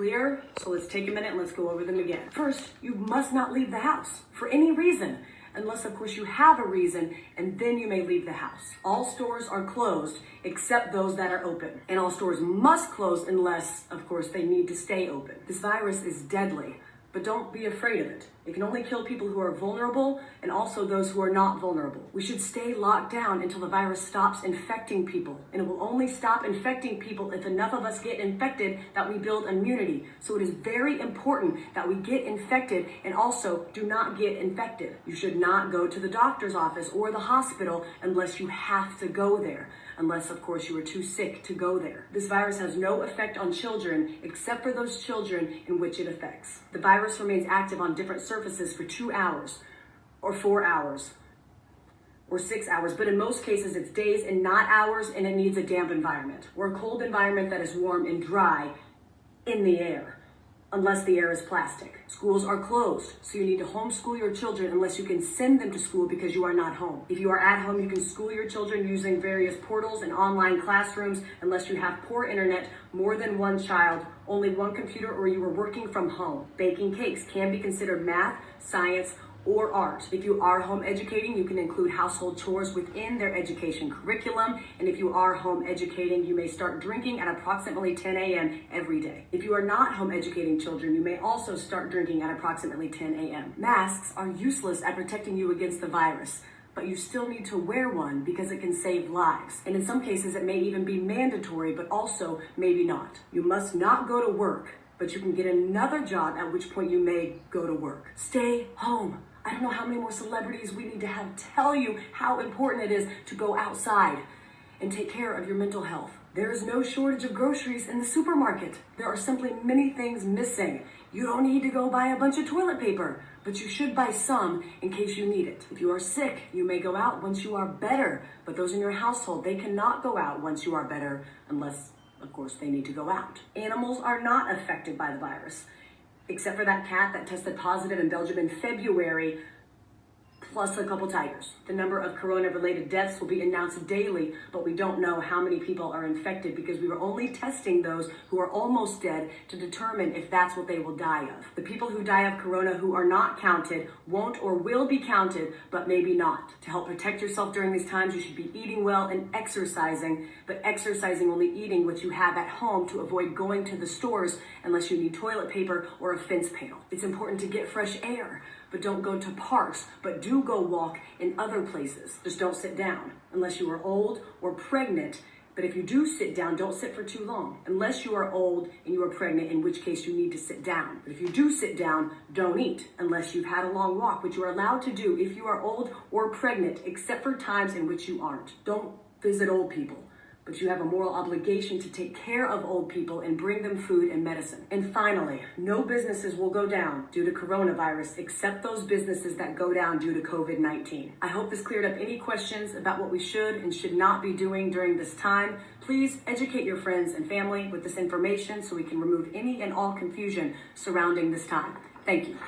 clear, so let's take a minute and let's go over them again. First, you must not leave the house for any reason, unless of course you have a reason, and then you may leave the house. All stores are closed except those that are open, and all stores must close unless of course they need to stay open. This virus is deadly, but don't be afraid of it. It can only kill people who are vulnerable and also those who are not vulnerable. We should stay locked down until the virus stops infecting people. And it will only stop infecting people if enough of us get infected that we build immunity. So it is very important that we get infected and also do not get infected. You should not go to the doctor's office or the hospital unless you have to go there. Unless, of course, you are too sick to go there. This virus has no effect on children except for those children in which it affects. The virus remains active on different surfaces for 2 hours or 4 hours or 6 hours, but in most cases it's days and not hours, and it needs a damp environment or a cold environment that is warm and dry in the air. Unless the air is plastic. Schools are closed, so you need to homeschool your children unless you can send them to school because you are not home. If you are at home, you can school your children using various portals and online classrooms unless you have poor internet, more than one child, only one computer, or you are working from home. Baking cakes can be considered math, science, or art. If you are home educating, you can include household chores within their education curriculum. And if you are home educating, you may start drinking at approximately 10 a.m. every day. If you are not home educating children, you may also start drinking at approximately 10 a.m. Masks are useless at protecting you against the virus, but you still need to wear one because it can save lives. And in some cases, it may even be mandatory, but also maybe not. You must not go to work, but you can get another job, at which point you may go to work. Stay home. I don't know how many more celebrities we need to have tell you how important it is to go outside and take care of your mental health. There is no shortage of groceries in the supermarket. There are simply many things missing. You don't need to go buy a bunch of toilet paper, but you should buy some in case you need it. If you are sick, you may go out once you are better, but those in your household, they cannot go out once you are better unless, of course, they need to go out. Animals are not affected by the virus, except for that cat that tested positive in Belgium in February, plus a couple tigers. The number of corona-related deaths will be announced daily, but we don't know how many people are infected because we were only testing those who are almost dead to determine if that's what they will die of. The people who die of corona who are not counted won't or will be counted, but maybe not. To help protect yourself during these times, you should be eating well and exercising, but exercising only eating what you have at home to avoid going to the stores unless you need toilet paper or a fence panel. It's important to get fresh air, but don't go to parks, but do go walk in other places. Just don't sit down unless you are old or pregnant. But if you do sit down, don't sit for too long. Unless you are old and you are pregnant, in which case you need to sit down. But if you do sit down, don't eat unless you've had a long walk, which you are allowed to do if you are old or pregnant, except for times in which you aren't. Don't visit old people, but you have a moral obligation to take care of old people and bring them food and medicine. And finally, no businesses will go down due to coronavirus except those businesses that go down due to COVID-19. I hope this cleared up any questions about what we should and should not be doing during this time. Please educate your friends and family with this information so we can remove any and all confusion surrounding this time. Thank you.